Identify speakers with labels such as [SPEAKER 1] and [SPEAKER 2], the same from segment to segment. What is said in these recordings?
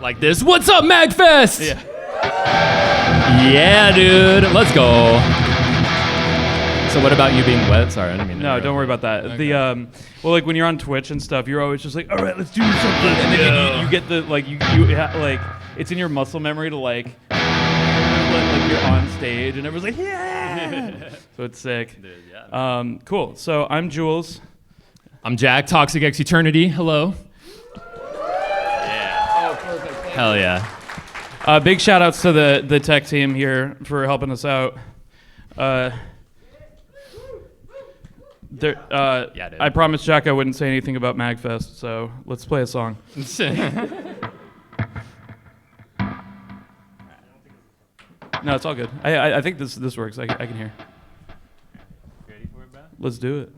[SPEAKER 1] Like this. What's up, MAGFest?
[SPEAKER 2] Yeah.
[SPEAKER 1] Yeah, dude. Let's go. So what about you being wet? Sorry, I didn't mean to.
[SPEAKER 2] No, don't worry about that. Okay. Well, like when you're on Twitch and stuff, you're always just like, all right, let's do something. And then you get the like like it's in your muscle memory to like you're on stage and everyone's like, yeah. So it's sick.
[SPEAKER 1] Dude, yeah.
[SPEAKER 2] Cool. So I'm Jules.
[SPEAKER 1] I'm Jack. ToxicxEternity. Hello. Yeah.
[SPEAKER 2] Oh, perfect.
[SPEAKER 1] Hell yeah.
[SPEAKER 2] Big shout outs to the tech team here for helping us out.
[SPEAKER 1] Yeah, dude.
[SPEAKER 2] I promised Jack I wouldn't say anything about MAGFest, so let's play a song. No, it's all good. I think this works. I can hear.
[SPEAKER 1] Ready for it, bro?
[SPEAKER 2] Let's do it.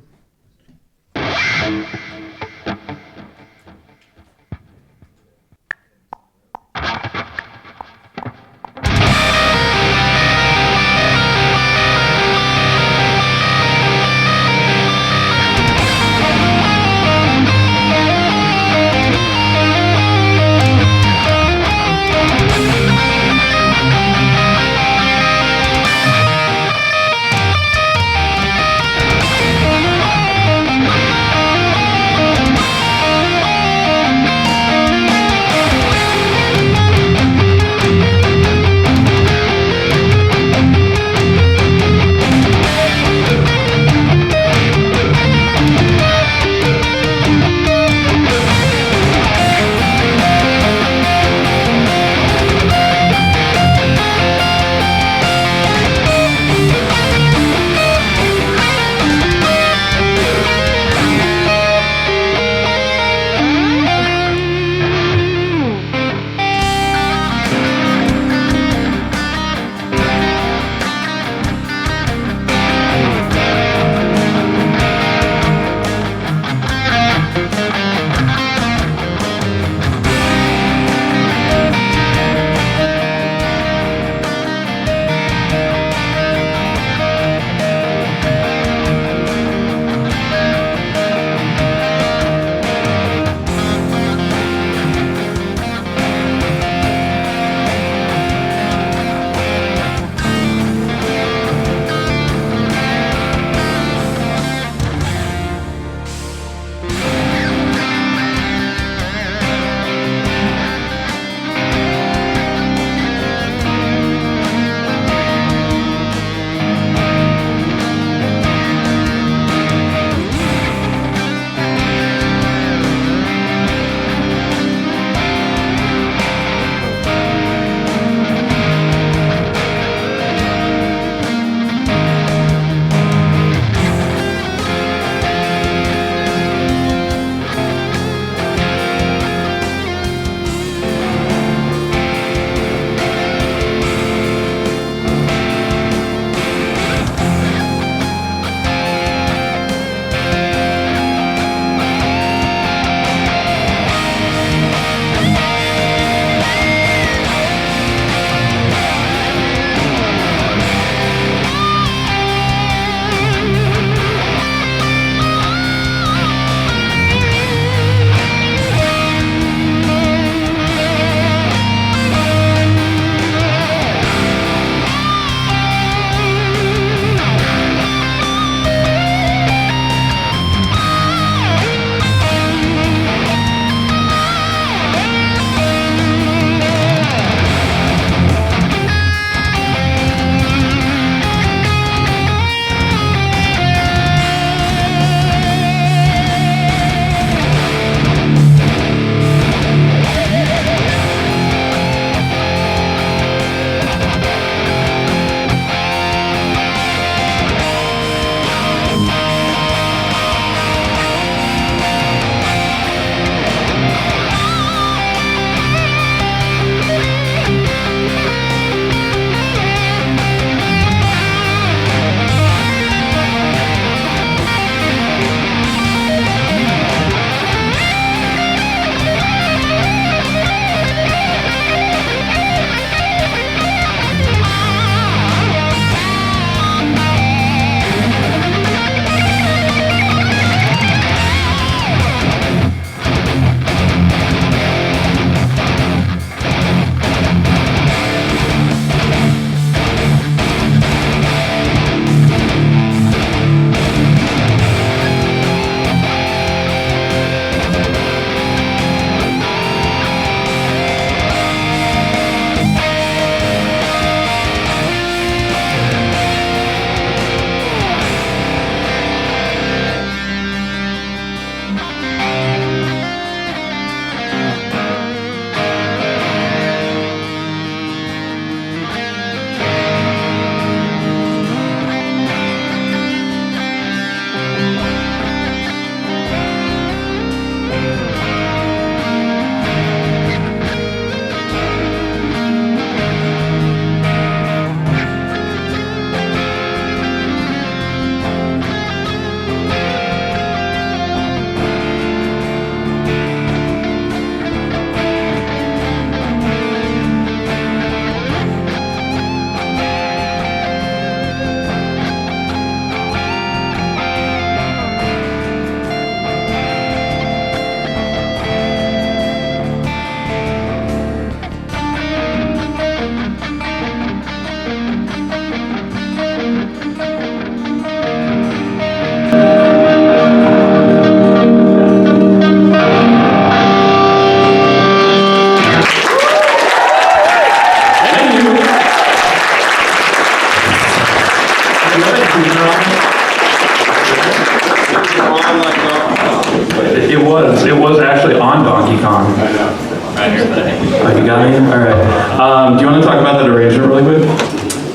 [SPEAKER 3] Oh, you got me? All right. Do you want to talk about that arrangement really quick?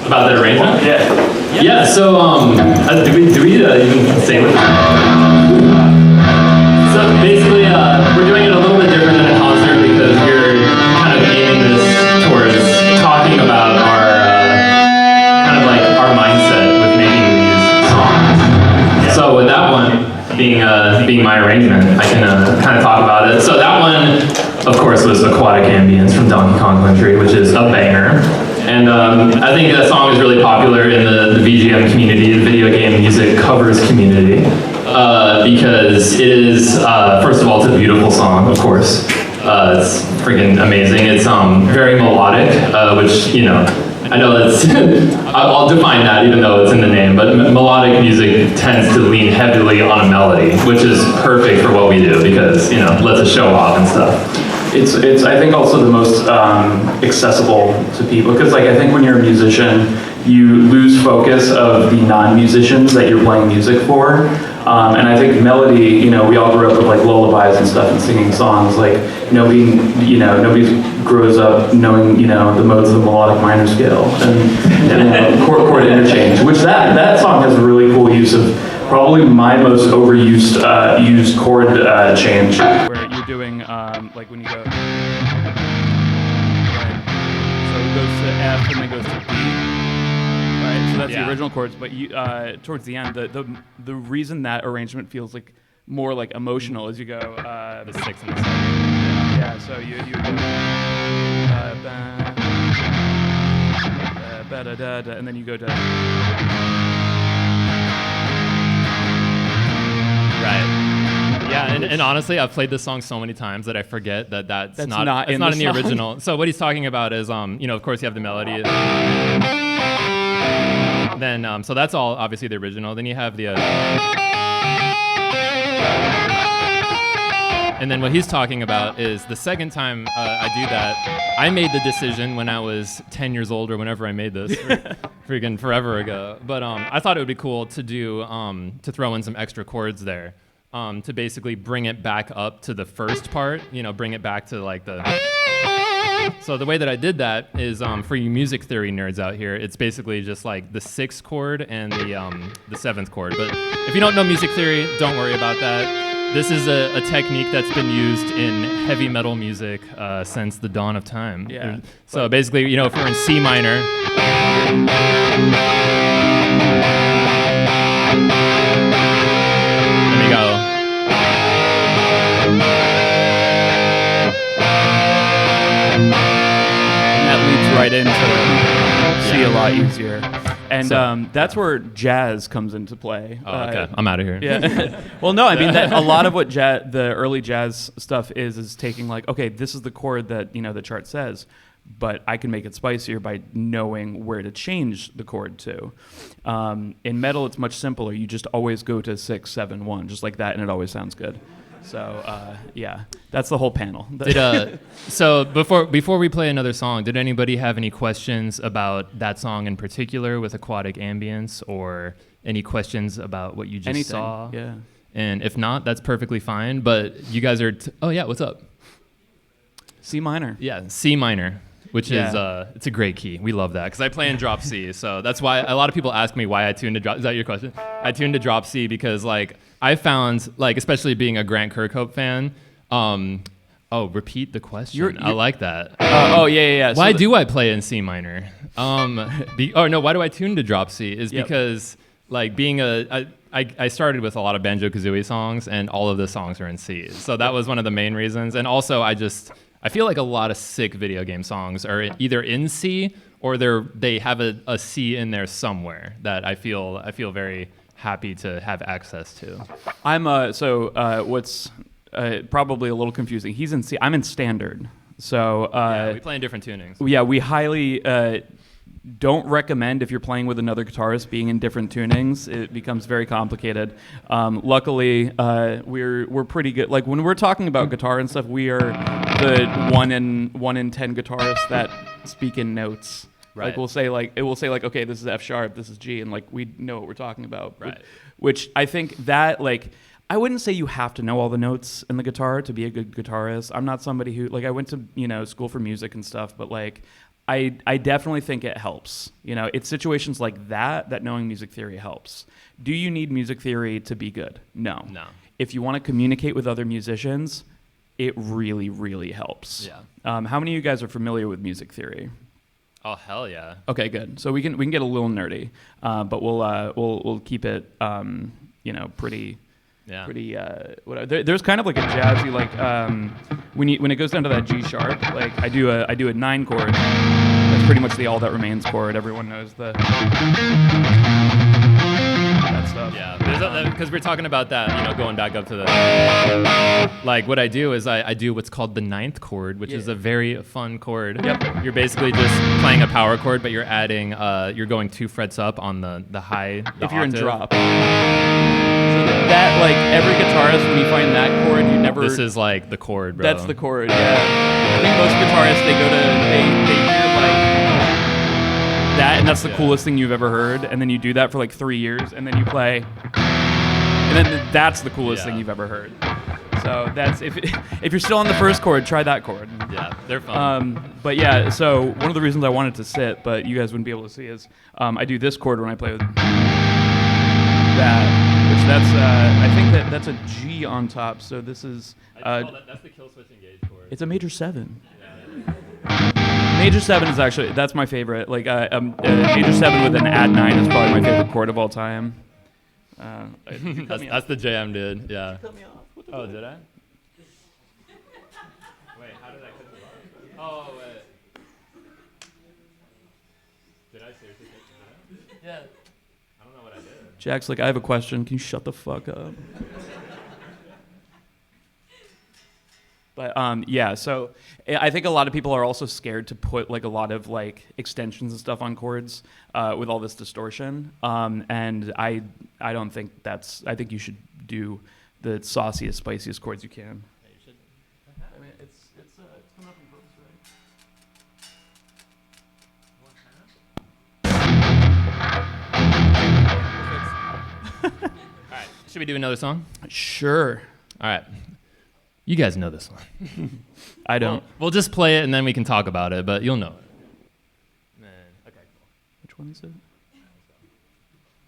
[SPEAKER 1] About that arrangement?
[SPEAKER 3] Yeah.
[SPEAKER 1] Yeah, so do we even say what? So basically, we're doing it a little bit different than a concert because we're kind of aiming this towards talking about our kind of like our mindset with making these songs. So with that one being my arrangement, I can kind of talk about it. So that one, of course, was Aquatic Ambience from Donkey Kong Country, which is a banger. And I think that song is really popular in the VGM community, the video game music covers community, because it is, first of all, it's a beautiful song, of course. It's freaking amazing. It's very melodic, which, you know, I know that's, I'll define that even though it's in the name, but melodic music tends to lean heavily on a melody, which is perfect for what we do because, you know, lets us show off and stuff.
[SPEAKER 3] It's I think also the most accessible to people because like I think when you're a musician you lose focus of the non-musicians that you're playing music for, and I think melody, you know, we all grew up with like lullabies and stuff and singing songs. Like nobody grows up knowing, you know, the modes of the melodic minor scale and chord interchange, which that song has a really cool use of probably my most overused used chord change.
[SPEAKER 2] Where you're doing like when you go, right, so it goes to F and then goes to B, right? So that's the original chords, but you towards the end, the reason that arrangement feels like more like emotional is you go
[SPEAKER 1] The 6 and the 7.
[SPEAKER 2] yeah. So you go ba da da da, and then you go to
[SPEAKER 1] Right. Yeah, and honestly, I've played this song so many times that I forget that that's not in the original. So what he's talking about is, you know, of course you have the melody. Then, so that's all obviously the original. Then you have the. And then what he's talking about is the second time I do that, I made the decision when I was 10 years old or whenever I made this, freaking forever ago. But I thought it would be cool to do, to throw in some extra chords there, to basically bring it back up to the first part, you know, bring it back to like the. So the way that I did that is, for you music theory nerds out here, it's basically just like the 6th chord and the 7th chord. But if you don't know music theory, don't worry about that. This is a technique that's been used in heavy metal music since the dawn of time.
[SPEAKER 2] Yeah.
[SPEAKER 1] So basically, you know, if we're in C minor, let me go.
[SPEAKER 2] and that leads right into C a lot easier. And
[SPEAKER 1] So-
[SPEAKER 2] that's where jazz comes into play.
[SPEAKER 1] Oh, okay. I'm out of here.
[SPEAKER 2] Yeah. Well, no, I mean a lot of what the early jazz stuff is taking like, okay, this is the chord that, you know, the chart says, but I can make it spicier by knowing where to change the chord to. In metal, it's much simpler. You just always go to 6, 7, 1, just like that, and it always sounds good. So yeah, that's the whole panel.
[SPEAKER 1] So before we play another song, did anybody have any questions about that song in particular with Aquatic Ambience, or any questions about what you just
[SPEAKER 2] Anything.
[SPEAKER 1] saw?
[SPEAKER 2] Yeah.
[SPEAKER 1] And if not, that's perfectly fine. But you guys are. Oh yeah, what's up?
[SPEAKER 2] C minor.
[SPEAKER 1] Yeah, C minor, which is
[SPEAKER 2] Yeah.
[SPEAKER 1] it's a great key. We love that because I play in drop C. So that's why a lot of people ask me why I tuned to drop. Is that your question? I tuned to drop C because like I found like, especially being a Grant Kirkhope fan. Repeat the question. I like that.
[SPEAKER 2] Yeah.
[SPEAKER 1] Why do I play in C minor? Why do I tune to drop C? Is
[SPEAKER 2] Yep.
[SPEAKER 1] because like being I started with a lot of Banjo-Kazooie songs, and all of the songs are in C. So that was one of the main reasons. And also I feel like a lot of sick video game songs are either in C or they have a C in there somewhere that I feel very happy to have access to.
[SPEAKER 2] I'm what's probably a little confusing. He's in C. I'm in standard. So
[SPEAKER 1] We play in different tunings.
[SPEAKER 2] yeah, we highly don't recommend, if you're playing with another guitarist, being in different tunings. It becomes very complicated. Luckily, we're pretty good. Like when we're talking about guitar and stuff, we are the 1 in 10 guitarists that speak in notes.
[SPEAKER 1] Right.
[SPEAKER 2] Like it will say okay, this is F sharp, this is G, and like we know what we're talking about.
[SPEAKER 1] Right.
[SPEAKER 2] Which I think that like I wouldn't say you have to know all the notes in the guitar to be a good guitarist. I'm not somebody who, like, I went to, school for music and stuff, but like, I definitely think it helps. It's situations like that knowing music theory helps. Do you need music theory to be good? No. If you want to communicate with other musicians, it really, really helps.
[SPEAKER 4] Yeah.
[SPEAKER 2] How many of you guys are familiar with music theory?
[SPEAKER 4] Oh, hell yeah.
[SPEAKER 2] Okay, good. So we can get a little nerdy, but we'll keep it pretty.
[SPEAKER 4] Yeah.
[SPEAKER 2] Pretty. There's kind of like a jazzy when it goes down to that G sharp. Like I do a 9 chord. That's pretty much the All That Remains chord. Everyone knows that stuff.
[SPEAKER 4] Yeah, because we're talking about that, going back up to the, like what I do is I do what's called the 9th chord, which is a very fun chord.
[SPEAKER 2] Yep.
[SPEAKER 4] You're basically just playing a power chord, but you're adding, you're going 2 frets up on the high, the
[SPEAKER 2] if you're in
[SPEAKER 4] octave.
[SPEAKER 2] drop. So that like every guitarist, when you find that chord, you never.
[SPEAKER 4] This is like the chord, bro.
[SPEAKER 2] That's the chord. Yeah. I think most guitarists they hear like that, and that's the coolest thing you've ever heard, and then you do that for like 3 years, and then you play, and then that's the coolest thing you've ever heard. So that's if you're still on the first chord, try that chord.
[SPEAKER 4] Yeah, they're fun.
[SPEAKER 2] But yeah, so one of the reasons I wanted to sit, but you guys wouldn't be able to see, is I do this chord when I play with that, which I think that's a G on top. So this is
[SPEAKER 4] that's the kill switch engage chord.
[SPEAKER 2] it's a major 7. Major 7 is actually, that's my favorite. Like major 7 with an add 9 is probably my favorite chord of all time.
[SPEAKER 4] That's the jam, dude. Yeah.
[SPEAKER 2] Cut me off.
[SPEAKER 4] Oh, did I? Wait, how did I cut you off? Oh, wait. Did I seriously cut you off? Yeah. I don't know what I did.
[SPEAKER 2] Jack's like, I have a question. Can you shut the fuck up? But yeah, so I think a lot of people are also scared to put like a lot of like extensions and stuff on chords with all this distortion. And I don't think I think you should do the sauciest, spiciest chords you can. Yeah, you should. I mean, it's coming up in purpose, right?
[SPEAKER 4] All right. Should we do another song?
[SPEAKER 2] Sure.
[SPEAKER 4] All right. You guys know this one.
[SPEAKER 2] I don't.
[SPEAKER 4] We'll just play it and then we can talk about it, but you'll know it. Okay, cool.
[SPEAKER 2] Which one is it?
[SPEAKER 4] You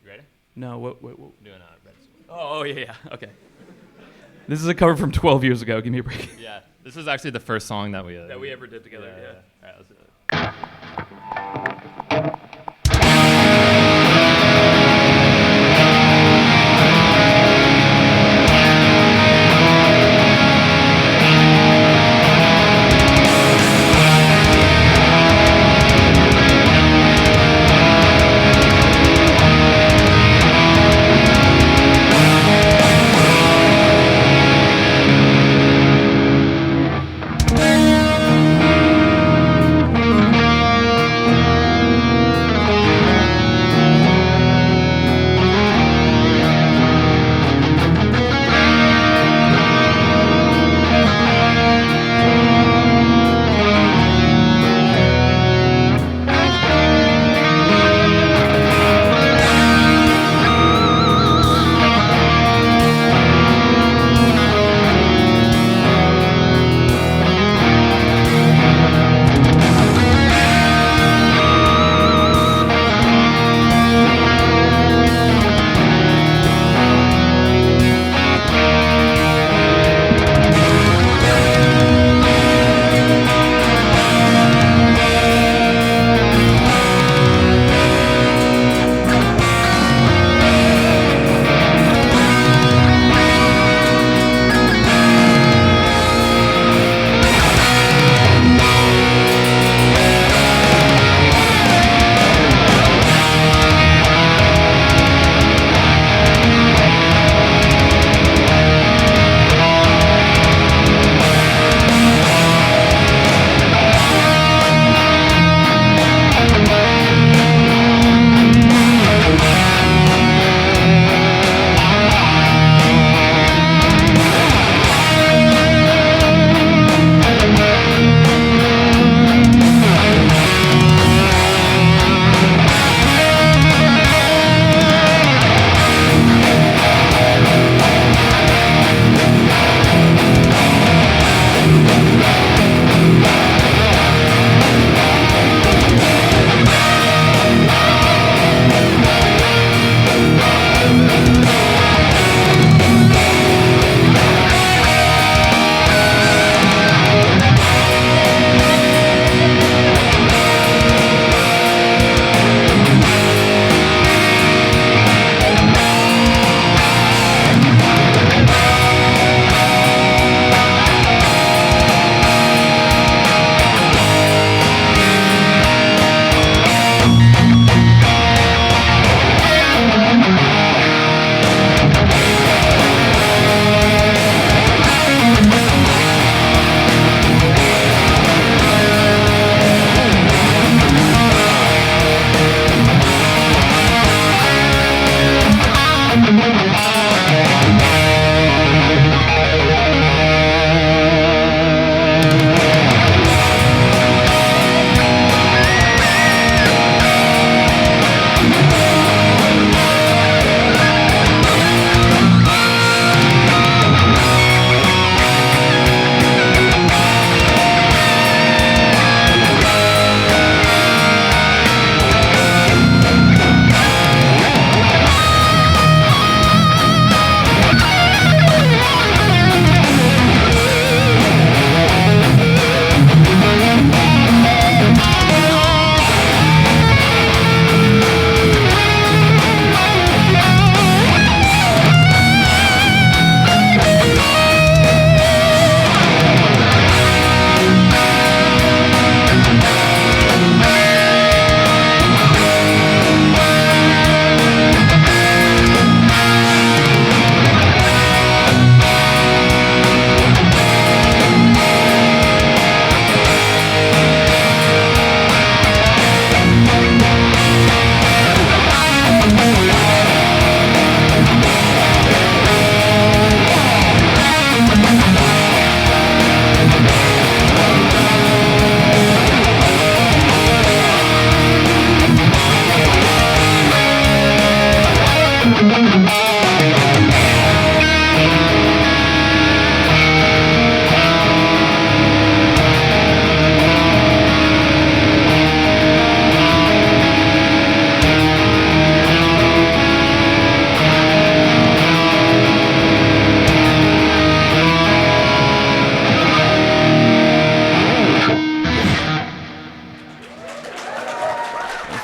[SPEAKER 4] ready?
[SPEAKER 2] No, what?
[SPEAKER 4] Doing a red sword.
[SPEAKER 2] Oh, yeah. Okay. This is a cover from 12 years ago. Give me a break.
[SPEAKER 4] Yeah, this is actually the first song that we
[SPEAKER 2] ever did together. Yeah.
[SPEAKER 4] All right, let's do it.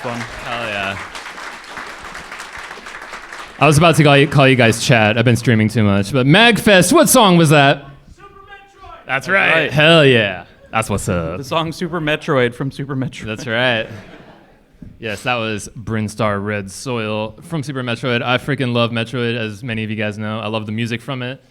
[SPEAKER 2] fun.
[SPEAKER 4] Hell yeah. I was about to call you guys chat. I've been streaming too much. But MAGFest, what song was that?
[SPEAKER 5] Super Metroid!
[SPEAKER 4] That's right. Hell yeah. That's what's up.
[SPEAKER 2] The song Super Metroid from Super Metroid.
[SPEAKER 4] That's right. Yes, that was Brinstar Red Soil from Super Metroid. I freaking love Metroid, as many of you guys know. I love the music from it.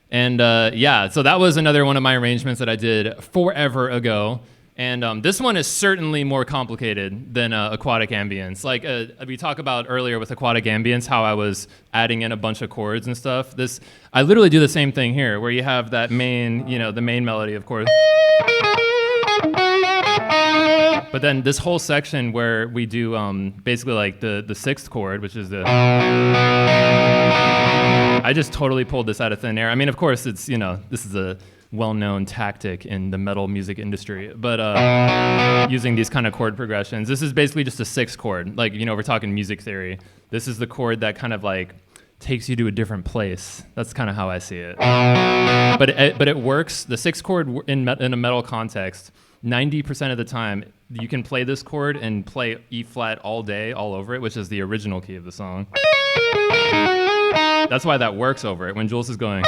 [SPEAKER 4] And yeah, so that was another one of my arrangements that I did forever ago. And this one is certainly more complicated than aquatic ambience. Like we talked about earlier with aquatic ambience, how I was adding in a bunch of chords and stuff. I literally do the same thing here, where you have that main, the main melody, of course. But then this whole section where we do basically like the sixth chord, which is the... I just totally pulled this out of thin air. I mean, of course, it's, this is a well-known tactic in the metal music industry, but using these kind of chord progressions, this is basically just a sixth chord. Like, we're talking music theory. This is the chord that kind of like takes you to a different place. That's kind of how I see it. But it works. The sixth chord in a metal context, 90% of the time, you can play this chord and play E flat all day, all over it, which is the original key of the song. That's why that works over it. When Jules is going...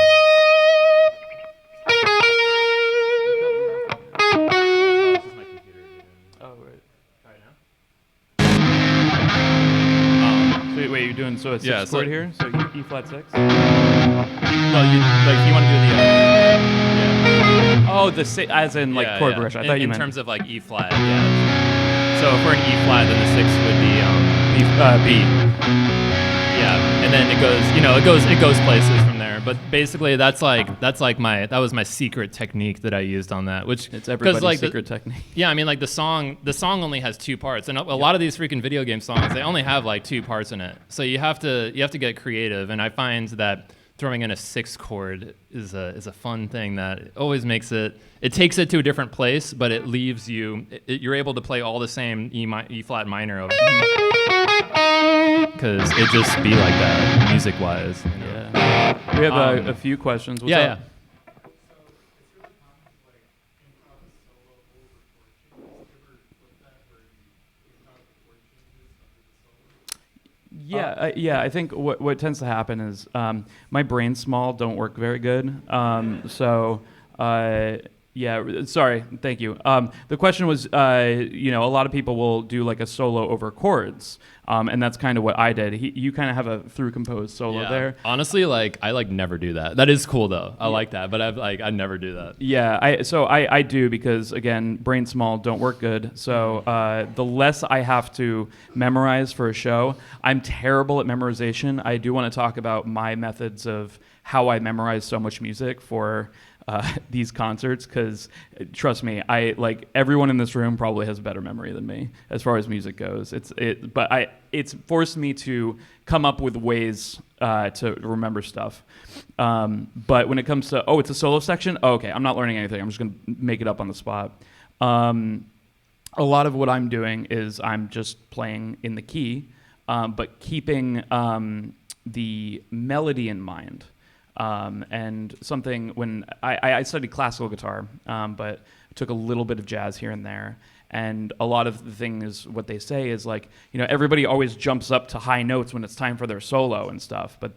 [SPEAKER 2] Wait, you're doing a sixth chord here? So E flat 6?
[SPEAKER 4] Well, you want to do the... yeah.
[SPEAKER 2] Oh, as in like chord progression. I thought you meant...
[SPEAKER 4] in terms of like E flat, yeah. So for an E flat, then the sixth would be B. Yeah, and then it goes, it goes places from there. But basically, that was my secret technique that I used on that, which
[SPEAKER 2] it's everybody's secret technique.
[SPEAKER 4] Yeah, I mean, like the song only has two parts, and a lot of these freaking video game songs, they only have like two parts in it. So you have to get creative, and I find that throwing in a sixth chord is a fun thing that always makes it takes it to a different place, but it leaves you, you're able to play all the same E flat minor over because it just be like that music wise.
[SPEAKER 2] Yeah. We have a few questions. What's up? Yeah, I think what tends to happen is my brain's small, don't work very good. Yeah, sorry, thank you. The question was, a lot of people will do like a solo over chords, and that's kind of what I did. You kind of have a through composed solo there.
[SPEAKER 4] Honestly, I never do that. That is cool though. I like that, but I never do that.
[SPEAKER 2] Yeah, I do because again, brain small, don't work good. So the less I have to memorize for a show, I'm terrible at memorization. I do want to talk about my methods of how I memorize so much music for these concerts, because trust me, everyone in this room probably has better memory than me as far as music goes. It's forced me to come up with ways to remember stuff. But when it comes to it's a solo section, okay, I'm not learning anything. I'm just gonna make it up on the spot. A lot of what I'm doing is I'm just playing in the key, but keeping the melody in mind. And something when I studied classical guitar, but took a little bit of jazz here and there. And a lot of the things, what they say is everybody always jumps up to high notes when it's time for their solo and stuff, but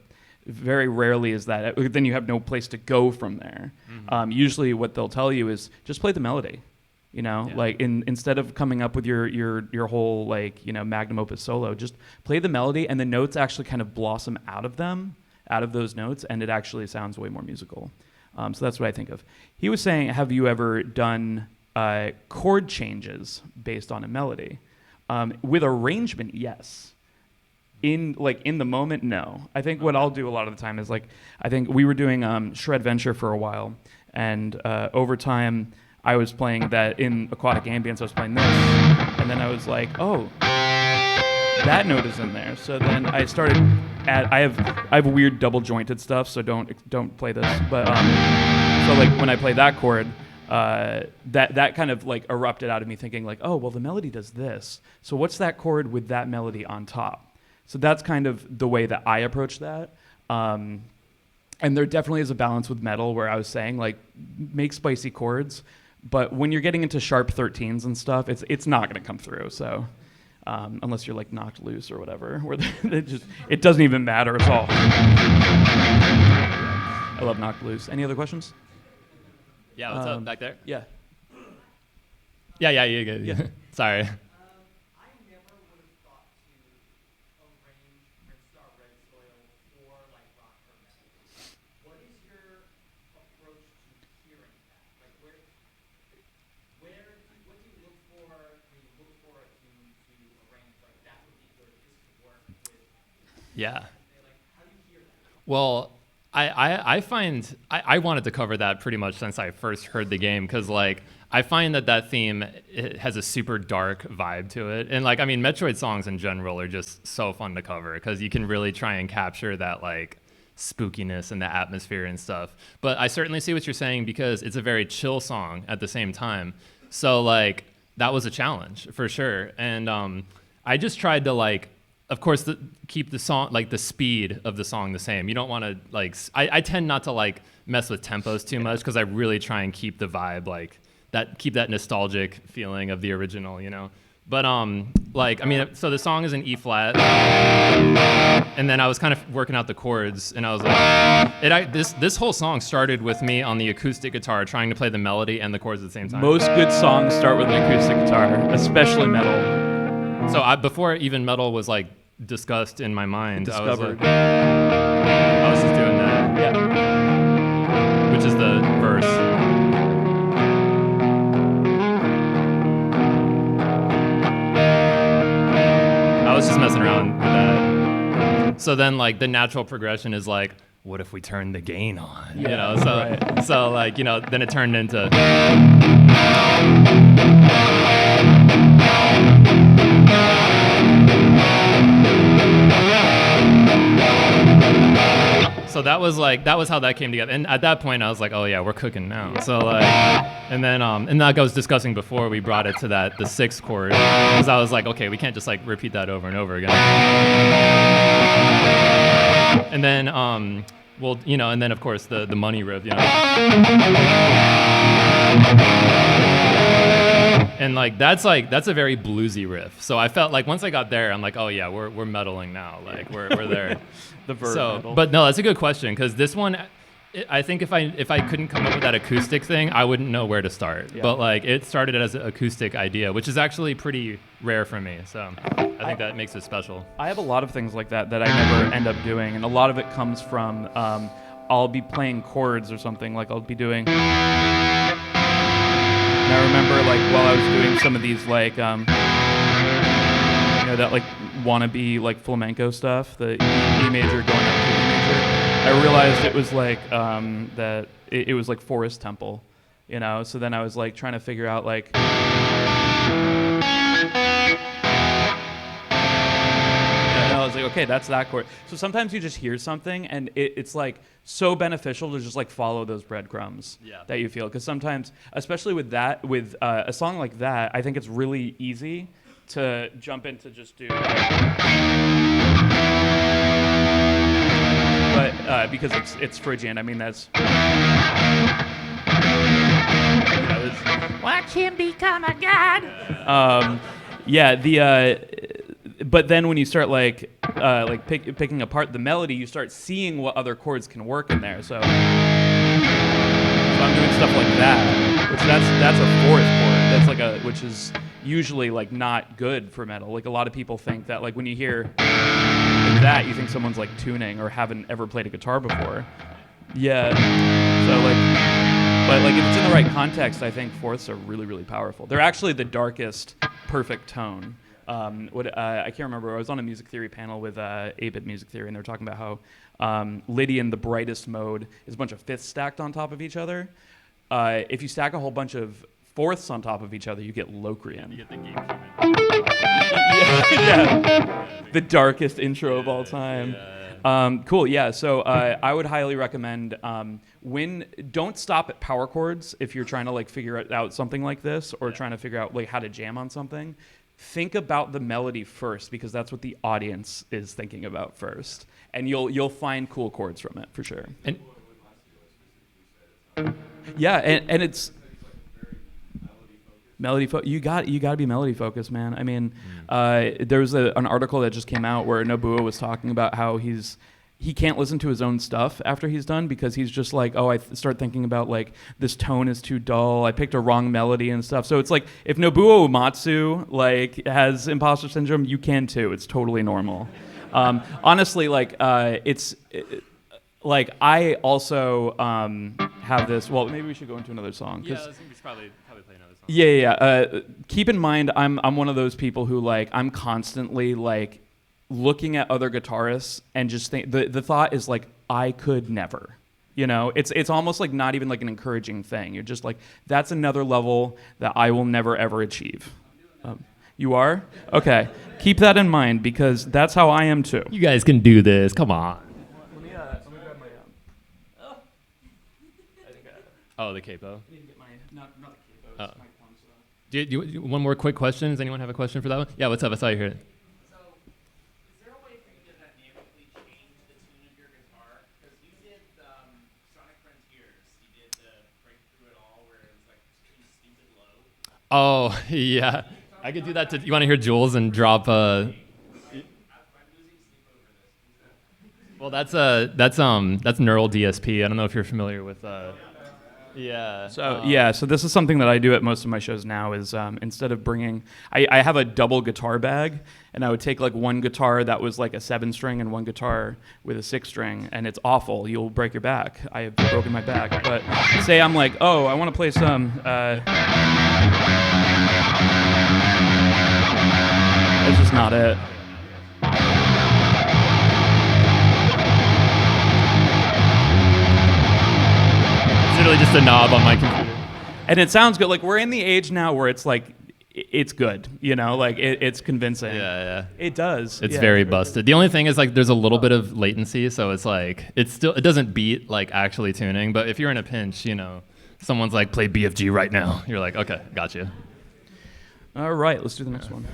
[SPEAKER 2] very rarely is that. Then you have no place to go from there. Mm-hmm. Usually what they'll tell you is just play the melody. Instead of coming up with your whole magnum opus solo, just play the melody, and the notes actually kind of blossom out of those notes, and it actually sounds way more musical. So that's what I think of. He was saying, have you ever done chord changes based on a melody? With arrangement, yes. In the moment, no. I think what I'll do a lot of the time is I think we were doing Shred Venture for a while, and over time I was playing that in aquatic ambience. I was playing this, and then I was like, oh, that note is in there. So then I started. I have weird double jointed stuff, so don't play this. But when I play that chord, that kind of erupted out of me thinking oh well, the melody does this. So what's that chord with that melody on top? So that's kind of the way that I approach that. And there definitely is a balance with metal where I was saying make spicy chords, but when you're getting into sharp 13s and stuff, it's not going to come through. So. unless you're like knocked loose or whatever, where it doesn't even matter at all. I love knocked loose. Any other questions?
[SPEAKER 4] Yeah, what's up back there?
[SPEAKER 2] Yeah.
[SPEAKER 4] Yeah, you're good.
[SPEAKER 2] Yeah.
[SPEAKER 4] Sorry. Yeah. Well, I find I wanted to cover that pretty much since I first heard the game, because like I find that theme, it has a super dark vibe to it, and like I mean Metroid songs in general are just so fun to cover because you can really try and capture that like spookiness and the atmosphere and stuff. But I certainly see what you're saying because it's a very chill song at the same time. So like that was a challenge for sure, and I just tried to like. Of course, keep the song, like the speed of the song the same. You don't want to like, I tend not to like mess with tempos too much because I really try and keep the vibe like that, keep that nostalgic feeling of the original, you know? But like, I mean, so the song is in E flat, and then I was kind of working out the chords, and I was like, this whole song started with me on the acoustic guitar trying to play the melody and the chords at the same time.
[SPEAKER 2] Most good songs start with an acoustic guitar, especially metal.
[SPEAKER 4] So before even metal was like discussed in my mind, I was just doing that.
[SPEAKER 2] Yeah.
[SPEAKER 4] Which is the verse. I was just messing around with that. So then like the natural progression is like, what if we turn the gain on?
[SPEAKER 2] Yeah,
[SPEAKER 4] you know, so
[SPEAKER 2] right.
[SPEAKER 4] so like, you know, then it turned into So that was how that came together. And at that point I was like, oh yeah, we're cooking now. So like, and then and like I was discussing before we brought it to the sixth chord, because I was like, okay, we can't just like repeat that over and over again. And then well, you know, and then of course the money riff, you know. And like that's a very bluesy riff. So I felt like once I got there, I'm like, oh yeah, we're medaling now. Like we're there.
[SPEAKER 2] The verb
[SPEAKER 4] So,
[SPEAKER 2] metal.
[SPEAKER 4] but no, that's a good question because this one, I think if I couldn't come up with that acoustic thing, I wouldn't know where to start.
[SPEAKER 2] Yeah.
[SPEAKER 4] But like it started as an acoustic idea, which is actually pretty rare for me. So I think that makes it special.
[SPEAKER 2] I have a lot of things like that I never end up doing, and a lot of it comes from I'll be playing chords or something, like I'll be doing. And I remember like while I was doing some of these like you know, that like wannabe like flamenco stuff, the E major going up to E major, I realized it was like that it was like Forest Temple, you know. So then I was like trying to figure out like I was like, okay, that's that chord. So sometimes you just hear something and it's like so beneficial to just like follow those breadcrumbs that you feel. Because sometimes, especially with that, with a song like that, I think it's really easy to jump into just do. But because it's Phrygian, I mean that's. You know, watch him become a god. But then when you start picking apart the melody, you start seeing what other chords can work in there. So I'm doing stuff like that, which that's a fourth chord. That's like which is usually like not good for metal. Like a lot of people think that like when you hear like that, you think someone's like tuning or haven't ever played a guitar before. Yeah. So like, but like if it's in the right context, I think fourths are really, really powerful. They're actually the darkest perfect tone. I can't remember. I was on a music theory panel with 8-Bit Music Theory, and they were talking about how Lydian, the brightest mode, is a bunch of fifths stacked on top of each other. If you stack a whole bunch of fourths on top of each other, you get Locrian. You get the yeah. The darkest intro of all time. Cool. Yeah. So I would highly recommend don't stop at power chords if you're trying to like figure out something like this or trying to figure out like how to jam on something. Think about the melody first because that's what the audience is thinking about first, and you'll find cool chords from it for sure. And yeah, and it's You got to be melody focused, man. I mean, there was an article that just came out where Nobuo was talking about how he can't listen to his own stuff after he's done because he's just like, oh, I start thinking about like this tone is too dull. I picked a wrong melody and stuff. So it's like if Nobuo Uematsu like has imposter syndrome, you can too. It's totally normal. Honestly, like like I also have this. Well, maybe we should go into another song.
[SPEAKER 4] Yeah, we should probably play another song.
[SPEAKER 2] Yeah. Keep in mind, I'm one of those people who like I'm constantly like looking at other guitarists and just think the thought is like I could never. You know, it's almost like not even like an encouraging thing. You're just like that's another level that I will never ever achieve. You are? Okay. Keep that in mind because that's how I am too.
[SPEAKER 4] You guys can do this. Come on.
[SPEAKER 2] Let me grab my.
[SPEAKER 4] Oh, the capo.
[SPEAKER 2] I need to get my not the capo. It's my
[SPEAKER 4] Do you one more quick question? Does anyone have a question for that one? Yeah, what's up? I saw you here.
[SPEAKER 5] So, is there a way for you to dynamically change the tune of your guitar? Because you did Sonic Frontiers. You did the Breakthrough It All, where it was like tuned stupid low.
[SPEAKER 4] Oh, yeah. I could do that. You want to hear Jules and drop?
[SPEAKER 5] I'm losing sleep over this.
[SPEAKER 4] Well, that's neural DSP. I don't know if you're familiar with. Yeah.
[SPEAKER 2] So this is something that I do at most of my shows now is instead of bringing, I have a double guitar bag, and I would take like one guitar that was like a 7-string and one guitar with a 6-string, and it's awful. You'll break your back. I have broken my back. But say I'm like, oh, I want to play some. That's just not it.
[SPEAKER 4] It's literally just a knob on my computer.
[SPEAKER 2] And it sounds good. Like we're in the age now where it's like, it's good, you know, like it's convincing.
[SPEAKER 4] Yeah.
[SPEAKER 2] It does.
[SPEAKER 4] It's
[SPEAKER 2] yeah.
[SPEAKER 4] very busted. The only thing is like there's a little bit of latency, so it's like it doesn't beat like actually tuning. But if you're in a pinch, you know, someone's like play BFG right now, you're like okay, got you.
[SPEAKER 2] All right, let's do the next one.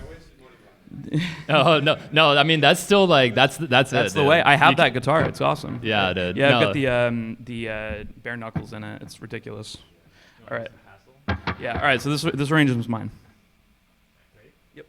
[SPEAKER 4] Oh no! I mean that's still like that's it.
[SPEAKER 2] That's the
[SPEAKER 4] dude.
[SPEAKER 2] way. I have that guitar. It's awesome.
[SPEAKER 4] Yeah, dude.
[SPEAKER 2] Yeah, I've
[SPEAKER 4] No.
[SPEAKER 2] got the bare knuckles in it. It's ridiculous. All right. Yeah. All right. So this arrangement's mine. Yep.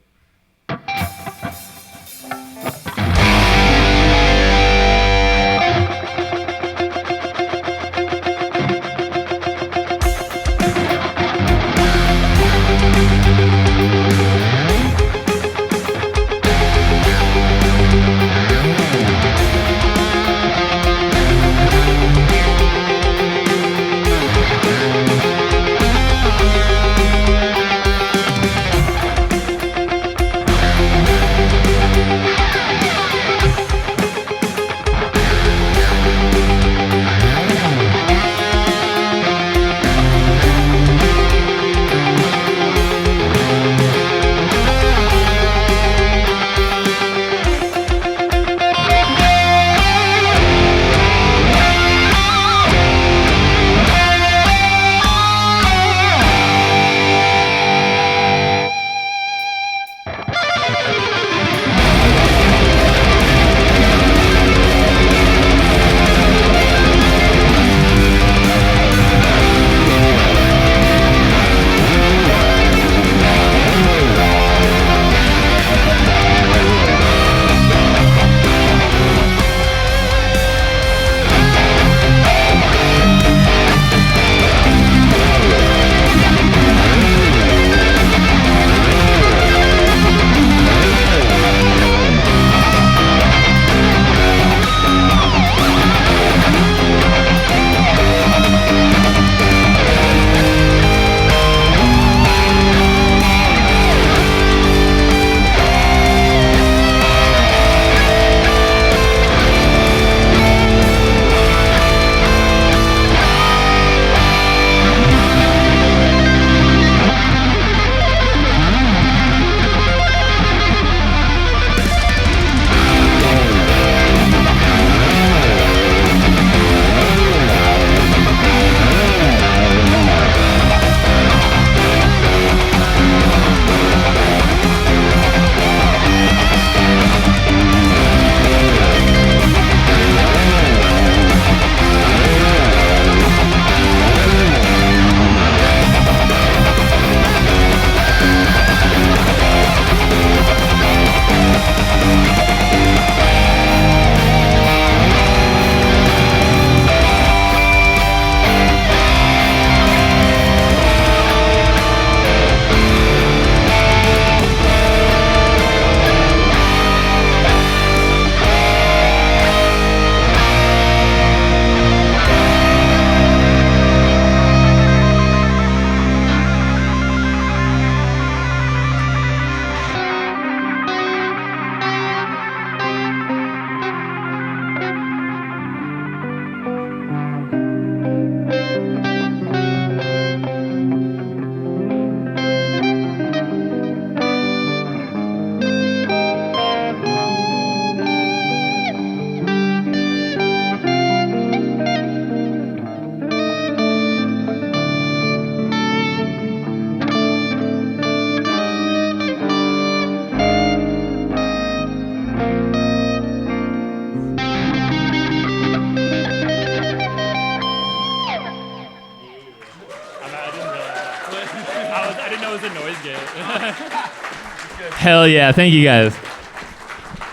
[SPEAKER 4] Hell yeah! Thank you guys.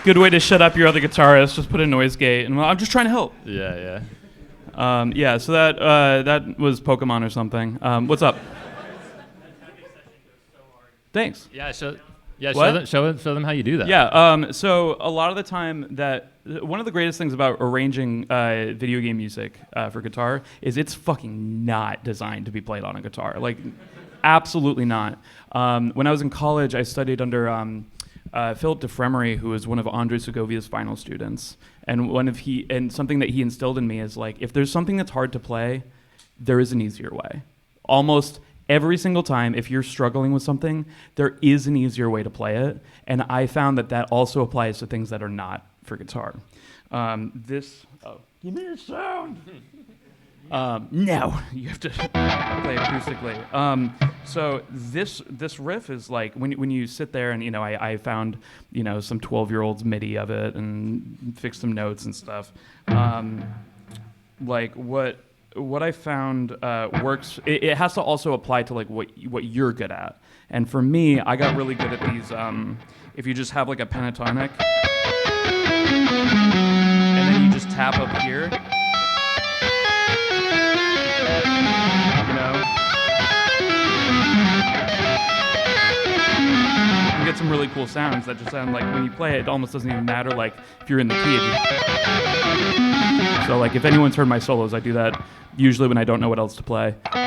[SPEAKER 2] Good way to shut up your other guitarist. Just put a noise gate, and I'm just trying to help.
[SPEAKER 4] Yeah.
[SPEAKER 2] Yeah. So that was Pokemon or something. What's up? Thanks.
[SPEAKER 4] Yeah. Show
[SPEAKER 2] What?
[SPEAKER 4] them how you do that.
[SPEAKER 2] Yeah. So a lot of the time one of the greatest things about arranging video game music for guitar is it's fucking not designed to be played on a guitar. Like, absolutely not. When I was in college, I studied under Philip DeFremery, who was one of Andre Segovia's final students. And something that he instilled in me is like, if there's something that's hard to play, there is an easier way. Almost every single time, if you're struggling with something, there is an easier way to play it. And I found that also applies to things that are not for guitar. Give me a sound. No, you have to play acoustically. So this riff is like when you sit there and I found some 12-year-old's MIDI of it and fixed some notes and stuff. Like what I found works. It has to also apply to like what you're good at. And for me, I got really good at these. If you just have like a pentatonic, and then you just tap up here. You get some really cool sounds that just sound like when you play it almost doesn't even matter like if you're in the key. So like if anyone's heard my solos, I do that usually when I don't know what else to play. This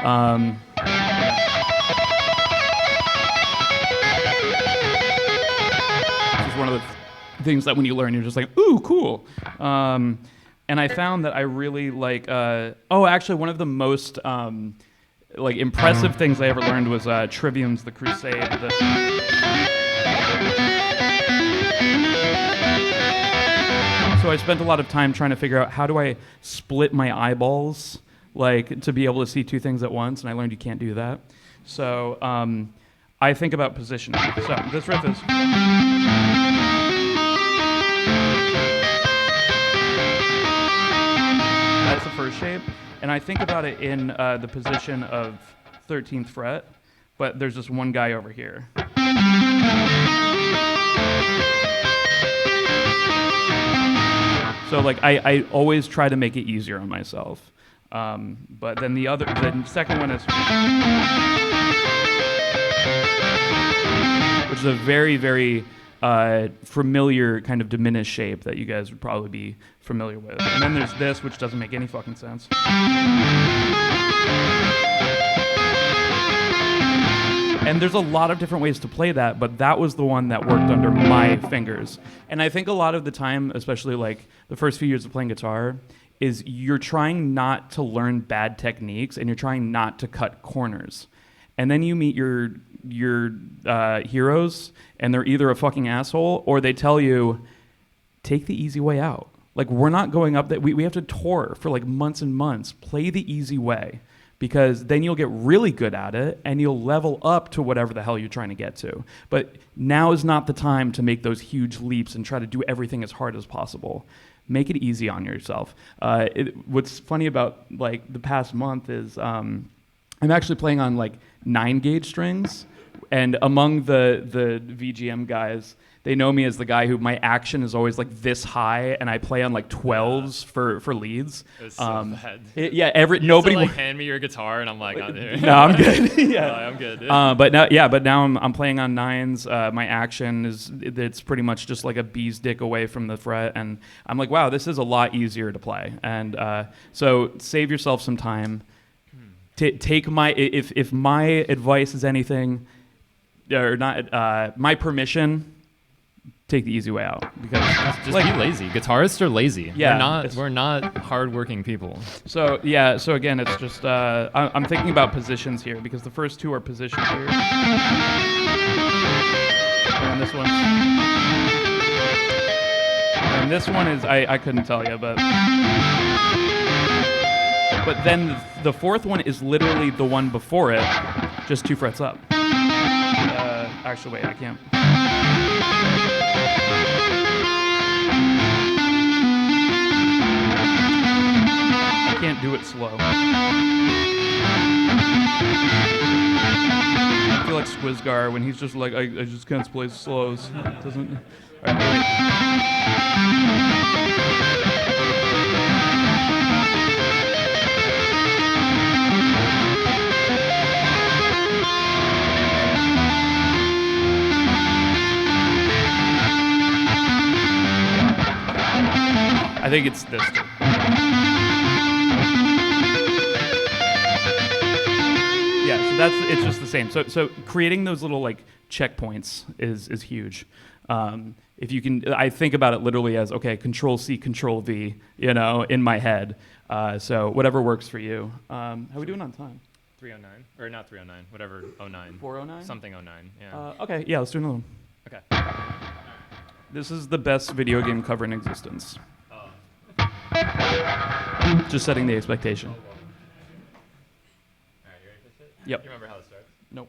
[SPEAKER 2] is one of the things that when you learn, you're just like, ooh, cool. And I found that I really like, actually one of the most like impressive things I ever learned was Trivium's The Crusade. So I spent a lot of time trying to figure out how do I split my eyeballs like to be able to see two things at once, and I learned you can't do that. So I think about positioning. So this riff is. That's the first shape, and I think about it in the position of 13th fret, but there's just one guy over here. So like I always try to make it easier on myself. But then the second one is, which is a very, very familiar kind of diminished shape that you guys would probably be familiar with. And then there's this, which doesn't make any fucking sense. And there's a lot of different ways to play that, but that was the one that worked under my fingers. And I think a lot of the time, especially like the first few years of playing guitar, is you're trying not to learn bad techniques and you're trying not to cut corners. And then you meet your heroes and they're either a fucking asshole or they tell you, take the easy way out. Like we're not going up that, we have to tour for like months and months. Play the easy way. Because then you'll get really good at it and you'll level up to whatever the hell you're trying to get to. But now is not the time to make those huge leaps and try to do everything as hard as possible. Make it easy on yourself. What's funny about like the past month is I'm actually playing on like 9-gauge strings, and among the VGM guys, they know me as the guy who my action is always like this high, and I play on like 12s for leads.
[SPEAKER 4] It's so bad.
[SPEAKER 2] Nobody
[SPEAKER 4] like hand me your guitar, and I'm like, oh, dude.
[SPEAKER 2] No, I'm good. Yeah,
[SPEAKER 4] I'm good.
[SPEAKER 2] But now I'm playing on 9s. My action it's pretty much just like a bee's dick away from the fret, and I'm like, wow, this is a lot easier to play. And so save yourself some time. Take if my advice is anything, or not, my permission. Take the easy way out, because
[SPEAKER 4] just like, be lazy. Guitarists are lazy.
[SPEAKER 2] Yeah,
[SPEAKER 4] we're not hardworking people.
[SPEAKER 2] So yeah, so again, it's just I'm thinking about positions here because the first two are positioned here, and this one is I couldn't tell you, but then the fourth one is literally the one before it, just 2 frets up. Actually, wait, I can't. I can't do it slow. I feel like Squizgar when he's just like, I just can't play slows. It doesn't. All right. I think it's this too. Yeah, so it's just the same. So creating those little like checkpoints is huge. If you can, I think about it literally as, okay, Control C, Control V, in my head. So whatever works for you. How are we doing on time?
[SPEAKER 4] 309 or not 309, whatever 09.
[SPEAKER 2] 409?
[SPEAKER 4] Something 09. Yeah.
[SPEAKER 2] Okay, yeah, let's do another one.
[SPEAKER 4] Okay.
[SPEAKER 2] This is the best video game cover in existence. Just setting the expectation.
[SPEAKER 4] All right, you ready for this?
[SPEAKER 2] Yep.
[SPEAKER 4] You remember how it starts?
[SPEAKER 2] Nope.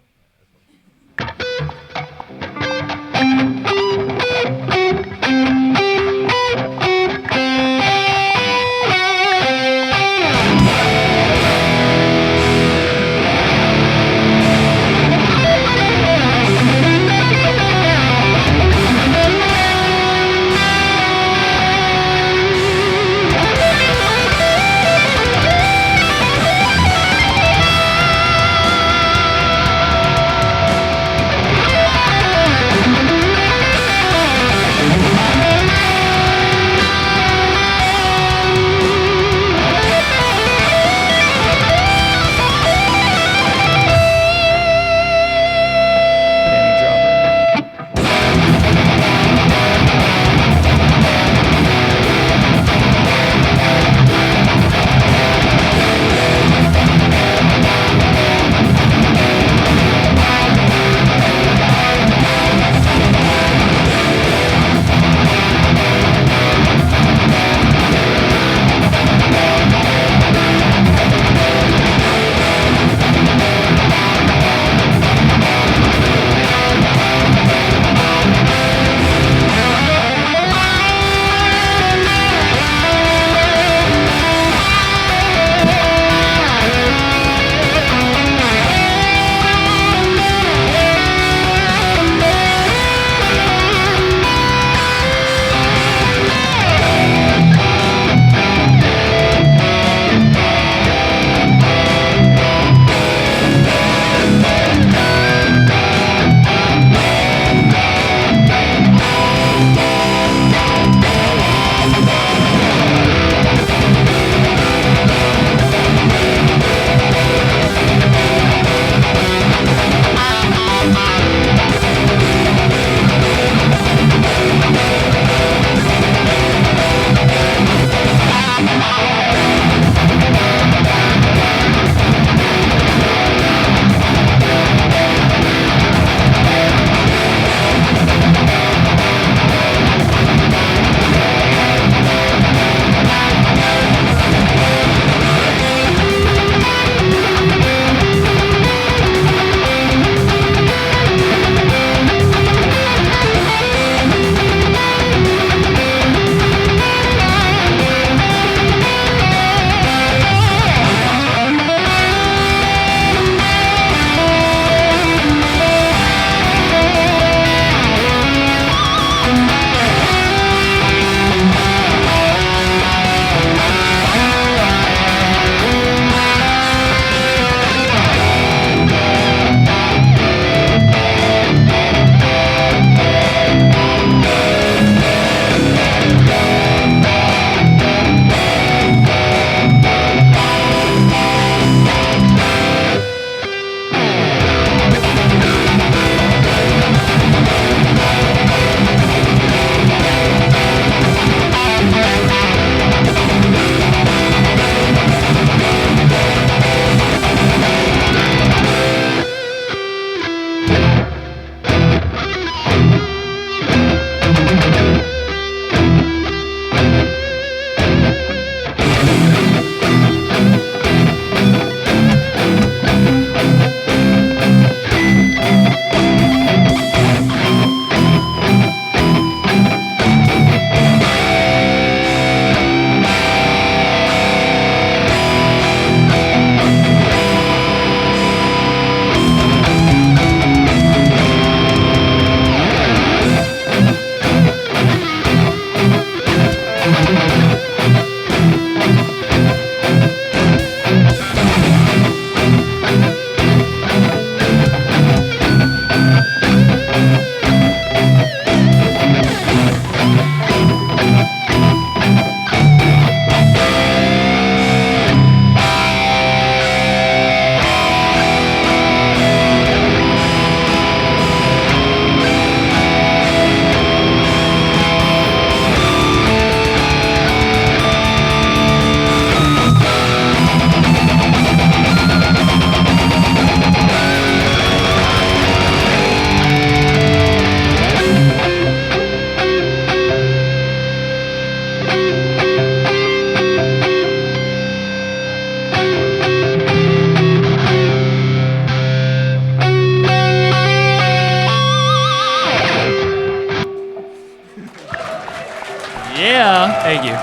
[SPEAKER 4] Yeah.
[SPEAKER 2] Thank you.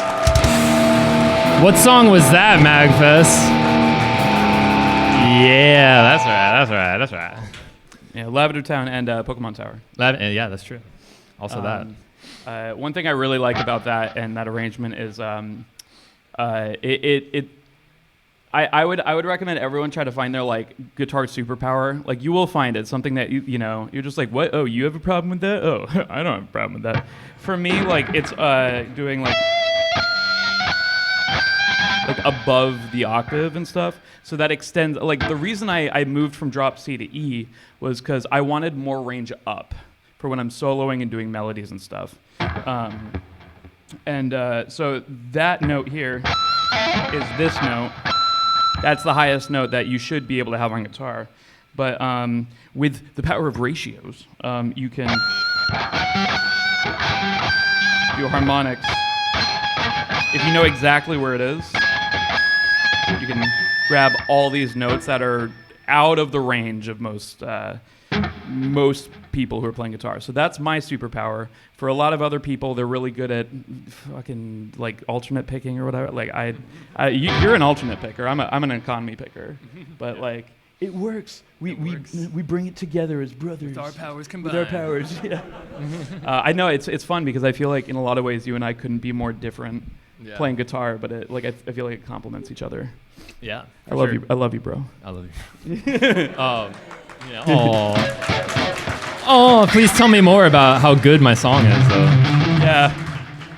[SPEAKER 4] What song was that, MAGFest? Yeah, that's right.
[SPEAKER 2] Yeah, Lavender Town and Pokemon Tower.
[SPEAKER 4] Yeah, that's true. Also that.
[SPEAKER 2] One thing I really like about that and that arrangement is I would recommend everyone try to find their like guitar superpower. Like you will find it, something that you know you're just like, what? Oh, you have a problem with that? Oh, I don't have a problem with that. For me, like it's doing like above the octave and stuff. So that extends. Like the reason I moved from drop C to E was because I wanted more range up for when I'm soloing and doing melodies and stuff. So that note here is this note. That's the highest note that you should be able to have on guitar. But with the power of ratios, you can do harmonics. If you know exactly where it is, you can grab all these notes that are out of the range of most people who are playing guitar. So that's my superpower. For a lot of other people, they're really good at fucking like alternate picking or whatever. Like you're an alternate picker. I'm an economy picker. But like it works. We bring it together as brothers.
[SPEAKER 4] With our powers combined.
[SPEAKER 2] With our powers. Yeah. I know it's fun because I feel like in a lot of ways you and I couldn't be more different playing guitar, but I feel like it complements each other.
[SPEAKER 4] Yeah.
[SPEAKER 2] I love you. I love you, bro.
[SPEAKER 4] I love you. Yeah. Oh, please tell me more about how good my song is, though.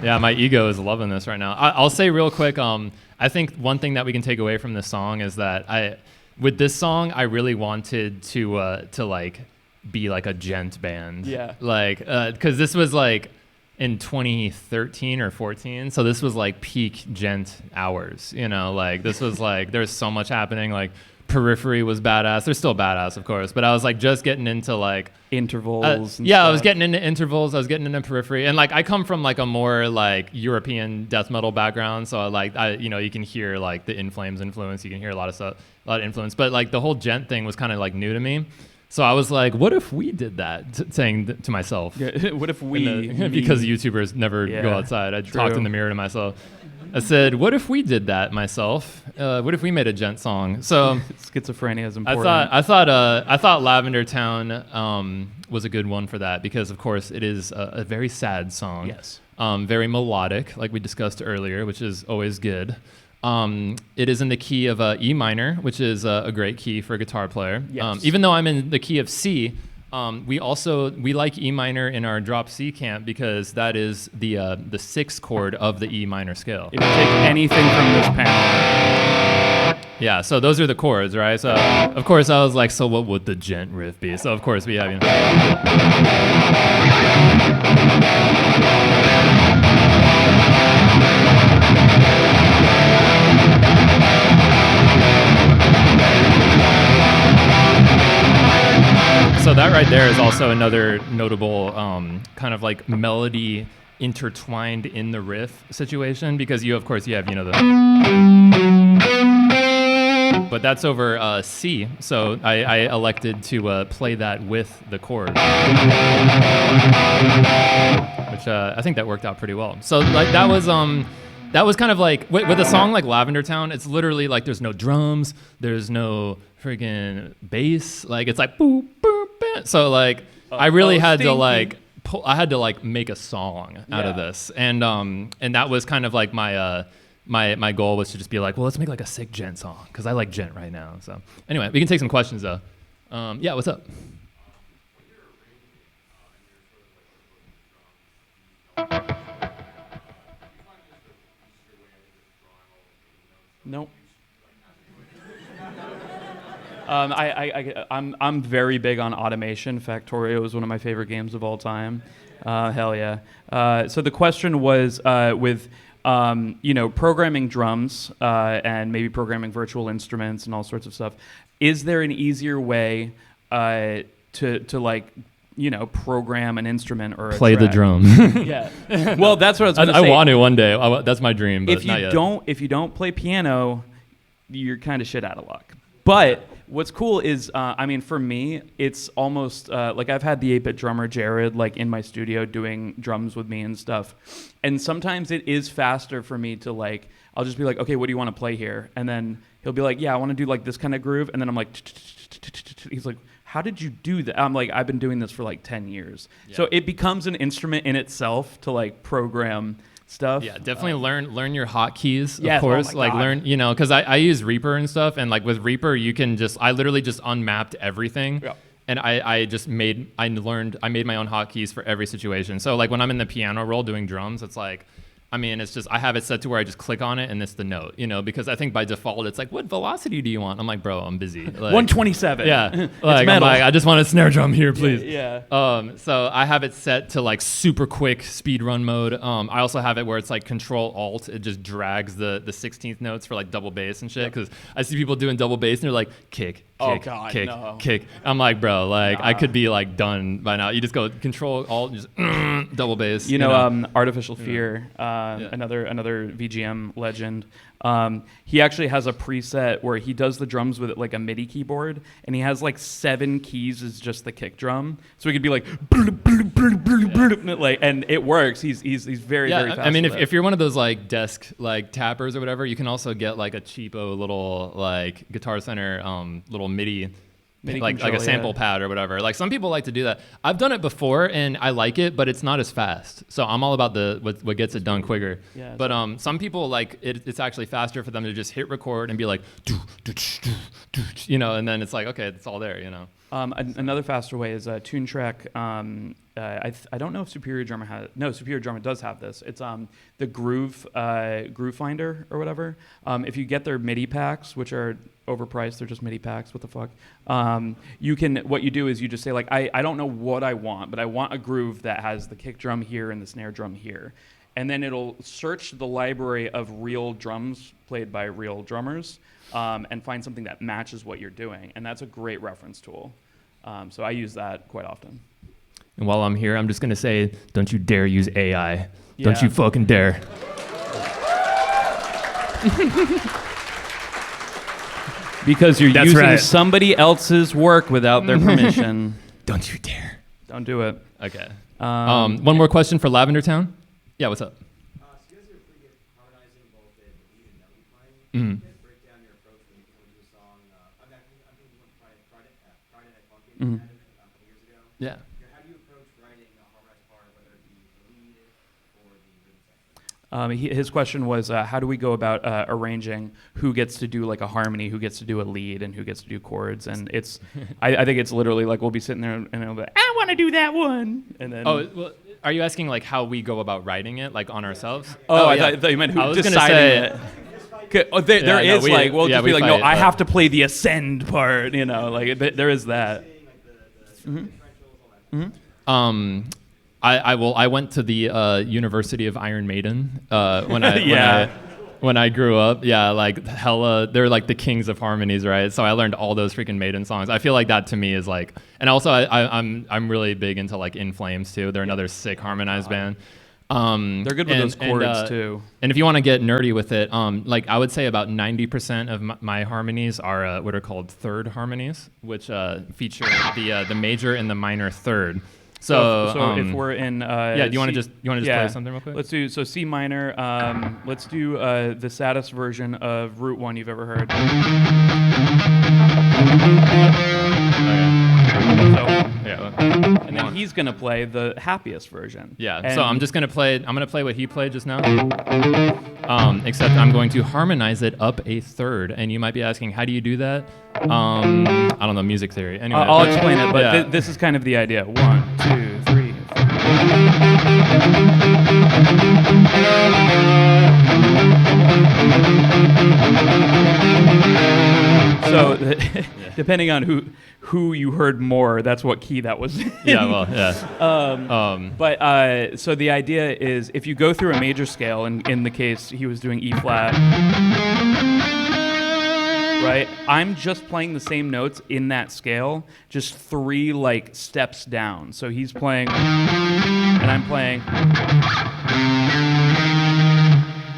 [SPEAKER 4] Yeah, my ego is loving this right now. I'll say real quick, I think one thing that we can take away from this song is that with this song, I really wanted to like be like a gent band.
[SPEAKER 2] Yeah.
[SPEAKER 4] Like, because this was like in 2013 or 14, so this was like peak gent hours, you know, like this was like there's so much happening. Like Periphery was badass. They're still badass, of course, but I was like just getting into like
[SPEAKER 2] intervals.
[SPEAKER 4] Yeah,
[SPEAKER 2] stuff.
[SPEAKER 4] I was getting into intervals. I was getting into Periphery, and like I come from like a more like European death metal background, so you can hear like the In Flames influence. You can hear a lot of stuff, a lot of influence, but like the whole gent thing was kind of like new to me. So I was like, what if we did that? Saying to myself.
[SPEAKER 2] Yeah, what if we...
[SPEAKER 4] because YouTubers never go outside. I talked in the mirror to myself. I said, what if we did that myself? What if we made a gent song? So
[SPEAKER 2] schizophrenia is important.
[SPEAKER 4] I thought Lavender Town was a good one for that because, of course, it is a very sad song.
[SPEAKER 2] Yes.
[SPEAKER 4] Very melodic, like we discussed earlier, which is always good. It is in the key of E minor, which is a great key for a guitar player.
[SPEAKER 2] Yes.
[SPEAKER 4] Even though I'm in the key of C, we like E minor in our drop C camp because that is the sixth chord of the E minor scale.
[SPEAKER 2] If you take anything from this panel.
[SPEAKER 4] Yeah, so those are the chords, right? So of course I was like, so what would the gent riff be? So of course we have, you know. So that right there is also another notable kind of like melody intertwined in the riff situation because you have, you know, but that's over C. So I elected to play that with the chord, which I think that worked out pretty well. So like that was kind of like with a song like Lavender Town, it's literally like there's no drums, there's no freaking bass, like it's like boop boop boop. So like I really had to like make a song out of this, and that was kind of like my my goal was to just be like, well, let's make like a sick gent song because I like gent right now. So anyway, we can take some questions though. Yeah, what's up?
[SPEAKER 2] Nope. I'm very big on automation. Factorio is one of my favorite games of all time. Hell yeah. So the question was with programming drums and maybe programming virtual instruments and all sorts of stuff. Is there an easier way to like program an instrument or
[SPEAKER 4] play the drum?
[SPEAKER 2] Yeah. Well, that's what I was going to say.
[SPEAKER 4] I want to one day. That's my dream. But
[SPEAKER 2] if you don't play piano, you're kind of shit out of luck. But What's cool is, I mean, for me, it's almost like I've had the 8-bit drummer Jared like in my studio doing drums with me and stuff, and sometimes it is faster for me to like, I'll just be like, okay, what do you want to play here? And then he'll be like, yeah, I want to do like this kind of groove, and then I'm like, he's like, how did you do that? I'm like, I've been doing this for like 10 years. Yeah. So it becomes an instrument in itself to like program stuff.
[SPEAKER 4] Yeah, definitely learn your hotkeys,
[SPEAKER 2] yes,
[SPEAKER 4] of course.
[SPEAKER 2] oh my God.
[SPEAKER 4] Learn, because I use Reaper and stuff, and like with Reaper, you can I literally just unmapped everything.
[SPEAKER 2] Yeah.
[SPEAKER 4] And I made my own hotkeys for every situation. So like when I'm in the piano roll doing drums, it's like, I mean, it's just, I have it set to where I just click on it and it's the note, because I think by default it's like, what velocity do you want? I'm like, bro, I'm busy. Like,
[SPEAKER 2] 127.
[SPEAKER 4] Yeah.
[SPEAKER 2] Like,
[SPEAKER 4] I'm like, I just want a snare drum here, please.
[SPEAKER 2] Yeah.
[SPEAKER 4] So I have it set to like super quick speed run mode. I also have it where it's like Control Alt. It just drags the 16th notes for like double bass and shit. Because I see people doing double bass and they're like, kick,
[SPEAKER 2] Oh, God,
[SPEAKER 4] kick,
[SPEAKER 2] no.
[SPEAKER 4] kick. I'm like, bro, like I could be like done by now. You just go Control Alt and just double bass.
[SPEAKER 2] Artificial Fear, another VGM legend. He actually has a preset where he does the drums with like a MIDI keyboard, and he has like 7 keys as just the kick drum. So he could be like, like, and it works. He's very very fast.
[SPEAKER 4] I mean,
[SPEAKER 2] with
[SPEAKER 4] if you're one of those like desk like tappers or whatever, you can also get like a cheapo little like Guitar Center little MIDI like a sample pad or whatever. Like some people like to do that. I've done it before and I like it, but it's not as fast. So I'm all about what gets it done quicker.
[SPEAKER 2] Yeah,
[SPEAKER 4] but some people like it's actually faster for them to just hit record and be like, and then it's like, okay, it's all there,
[SPEAKER 2] Another faster way is Tune Track. I don't know if Superior Drummer has. No, Superior Drummer does have this. It's the Groove Finder or whatever. If you get their MIDI packs, which are overpriced, they're just MIDI packs. What the fuck? What you do is you just say like, I don't know what I want, but I want a groove that has the kick drum here and the snare drum here, and then it'll search the library of real drums played by real drummers and find something that matches what you're doing, and that's a great reference tool. So I use that quite often.
[SPEAKER 4] And while I'm here, I'm just gonna say, don't you dare use AI. Yeah. Don't you fucking dare.
[SPEAKER 2] Because you're
[SPEAKER 4] That's
[SPEAKER 2] using
[SPEAKER 4] right.
[SPEAKER 2] somebody else's work without their permission.
[SPEAKER 4] Don't you dare.
[SPEAKER 2] Don't do it.
[SPEAKER 4] Okay. One more question for Lavender Town. Yeah, what's up?
[SPEAKER 5] So you guys are pretty good at harmonizing both the lead and melody playing. Can you guys break down your approach when you do a song? I think you went Friday Night Funkin' had it a couple years ago.
[SPEAKER 4] Yeah.
[SPEAKER 5] How do you approach writing a harmonized part, whether it be the lead or the rhythm section?
[SPEAKER 2] His question was, how do we go about arranging who gets to do like a harmony, who gets to do a lead, and who gets to do chords? And it's, I think it's literally like we'll be sitting there and it'll be like, I want to do that one, and then.
[SPEAKER 4] Oh, well, are you asking like how we go about writing it, like on ourselves?
[SPEAKER 2] I thought you meant who deciding it. There is we'll just be like, no, I have to play the ascend part, like there is that.
[SPEAKER 4] I went to the University of Iron Maiden when I grew up. Yeah, like hella, they're like the kings of harmonies, right? So I learned all those freaking Maiden songs. I feel like that to me is like, and also I'm really big into like In Flames too. They're another sick harmonized band.
[SPEAKER 2] They're good with those chords too.
[SPEAKER 4] And if you want to get nerdy with it, like I would say about 90% of my harmonies are what are called third harmonies, which feature the major and the minor third. So
[SPEAKER 2] if we're in
[SPEAKER 4] do you want to just play something real quick?
[SPEAKER 2] Let's do C minor. Let's do the saddest version of Route 1 you've ever heard. And then he's gonna play the happiest version.
[SPEAKER 4] Yeah.
[SPEAKER 2] And
[SPEAKER 4] so I'm gonna play what he played just now. Except I'm going to harmonize it up a third, and you might be asking, how do you do that? I don't know, music theory. Anyway,
[SPEAKER 2] I'll explain it, but this is kind of the idea. 1, 2, 3, 4. So depending on who you heard more, that's what key that was in.
[SPEAKER 4] Yeah, well, yeah.
[SPEAKER 2] But so the idea is if you go through a major scale, and in the case he was doing E flat, right? I'm just playing the same notes in that scale, just 3 like steps down. So he's playing, and I'm playing.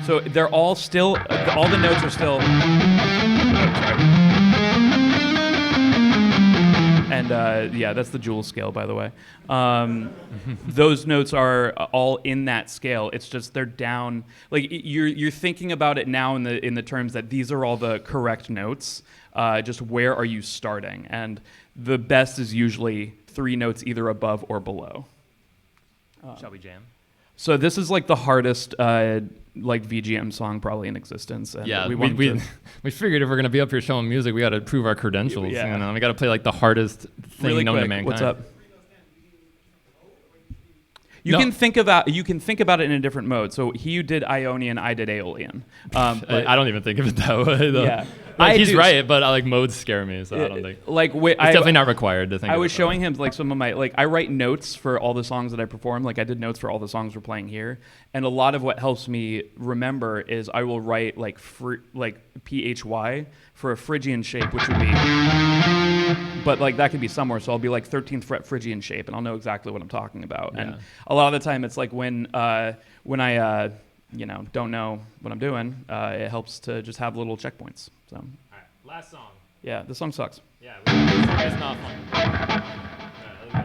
[SPEAKER 2] So they're all still, all the notes are still. Oh, sorry. And yeah, that's the Jules scale, by the way. Those notes are all in that scale. It's just they're down. Like you're thinking about it now in the terms that these are all the correct notes. Just where are you starting? And the best is usually 3 notes either above or below.
[SPEAKER 4] Shall we jam?
[SPEAKER 2] So this is like the hardest like VGM song probably in existence. And
[SPEAKER 4] Yeah,
[SPEAKER 2] we
[SPEAKER 4] figured if we're gonna be up here showing music, we got to prove our credentials.
[SPEAKER 2] Yeah.
[SPEAKER 4] You know, we got to play like the hardest thing
[SPEAKER 2] really
[SPEAKER 4] known
[SPEAKER 2] quick,
[SPEAKER 4] to mankind.
[SPEAKER 2] what's up? You
[SPEAKER 4] No.
[SPEAKER 2] can think about it in a different mode. So he did Ionian, I did Aeolian. But
[SPEAKER 4] I don't even think of it that way. Though.
[SPEAKER 2] Yeah.
[SPEAKER 4] Like,
[SPEAKER 2] I
[SPEAKER 4] he's
[SPEAKER 2] do-
[SPEAKER 4] right, but like modes scare me, so I don't think.
[SPEAKER 2] like
[SPEAKER 4] It's definitely not required to think.
[SPEAKER 2] I
[SPEAKER 4] of
[SPEAKER 2] was
[SPEAKER 4] it that
[SPEAKER 2] showing
[SPEAKER 4] way.
[SPEAKER 2] him like some of my I write notes for all the songs that I perform. Like I did notes for all the songs we're playing here, and a lot of what helps me remember is I will write like PHY for a Phrygian shape, which would be, but like that could be somewhere. So I'll be like 13th fret Phrygian shape, and I'll know exactly what I'm talking about.
[SPEAKER 4] Yeah.
[SPEAKER 2] And a lot of the time, it's like when I don't know what I'm doing, it helps to just have little checkpoints. So.
[SPEAKER 4] Last song.
[SPEAKER 2] Yeah, this song sucks.
[SPEAKER 4] Yeah, it's not fun. All right, let's go.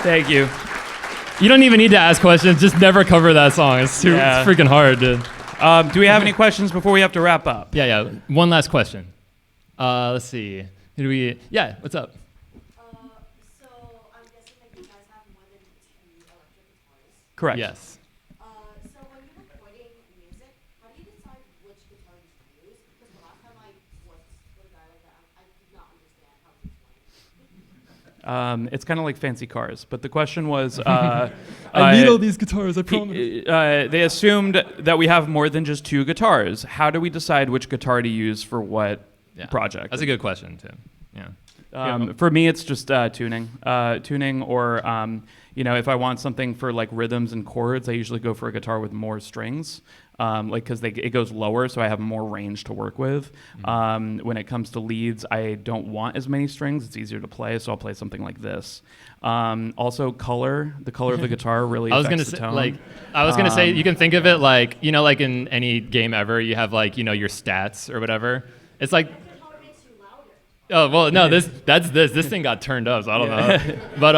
[SPEAKER 2] Thank you.
[SPEAKER 4] You don't even need to ask questions. Just never cover that song. It's too
[SPEAKER 2] Yeah.
[SPEAKER 4] it's freaking hard, dude.
[SPEAKER 2] Do we have any questions before we have to wrap up?
[SPEAKER 4] Yeah. One last question. Let's see. Who do we? Yeah. What's up?
[SPEAKER 6] So I'm guessing that you guys have more than 2 electric guitars.
[SPEAKER 2] Correct.
[SPEAKER 4] Yes.
[SPEAKER 6] So when you're recording music, how do you decide which guitar to use? Because the last time I worked with a guy like that, I did not understand how to explain.
[SPEAKER 2] It's kind of like fancy cars, but the question was,
[SPEAKER 4] I need all these guitars. I promise.
[SPEAKER 2] they assumed that we have more than just 2 guitars. How do we decide which guitar to use for what project?
[SPEAKER 4] That's a good question too. Yeah.
[SPEAKER 2] For me, it's just tuning, or if I want something for like rhythms and chords, I usually go for a guitar with more strings, because it goes lower, so I have more range to work with. When it comes to leads, I don't want as many strings; it's easier to play, so I'll play something like this. Also, the color of the guitar really affects the tone.
[SPEAKER 4] I was gonna say, you can think of it like like in any game ever, you have like your stats or whatever. It's like. Oh well, no. This thing got turned up, so I don't know. But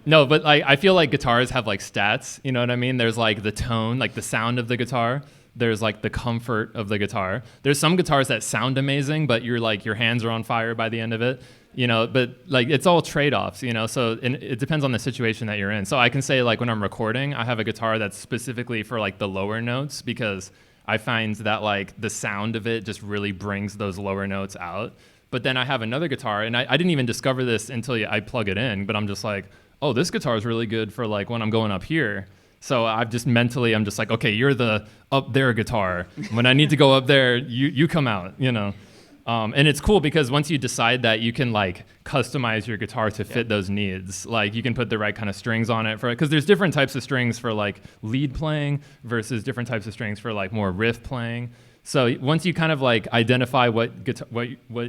[SPEAKER 4] no. But I feel like guitars have like stats. You know what I mean? There's like the tone, like the sound of the guitar. There's like the comfort of the guitar. There's some guitars that sound amazing, but your hands are on fire by the end of it. But like it's all trade-offs. So it depends on the situation that you're in. So I can say like when I'm recording, I have a guitar that's specifically for like the lower notes because I find that like the sound of it just really brings those lower notes out. But then I have another guitar, and I didn't even discover this until I plug it in, but I'm just like, oh, this guitar is really good for like when I'm going up here. So I'm just like, okay, you're the up there guitar. When I need to go up there, you come out, And it's cool because once you decide that, you can like customize your guitar to fit those needs. Like you can put the right kind of strings on it because there's different types of strings for like lead playing versus different types of strings for like more riff playing. So once you kind of like identify what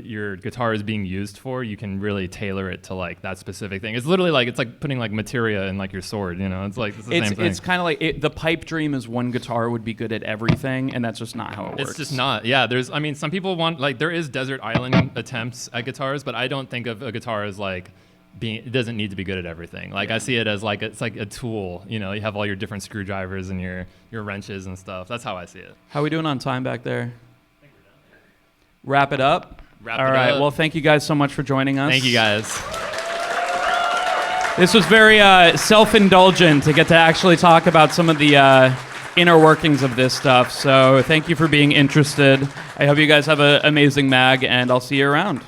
[SPEAKER 4] your guitar is being used for, you can really tailor it to like that specific thing. It's literally like it's like putting like materia in like your sword. It's like it's the same thing.
[SPEAKER 2] It's kind of like the pipe dream is one guitar would be good at everything, and that's just not how it works.
[SPEAKER 4] It's just not. Yeah, some people want like there is desert island attempts at guitars, but I don't think of a guitar as like it doesn't need to be good at everything. Like I see it as like it's like a tool. You have all your different screwdrivers and your wrenches and stuff. That's how I see it.
[SPEAKER 2] How are we doing on time back there? I think we're done. Wrap it up.
[SPEAKER 4] All right.
[SPEAKER 2] Well, thank you guys so much for joining us.
[SPEAKER 4] Thank you guys.
[SPEAKER 2] This was very self-indulgent to get to actually talk about some of the inner workings of this stuff. So thank you for being interested. I hope you guys have an amazing mag, and I'll see you around.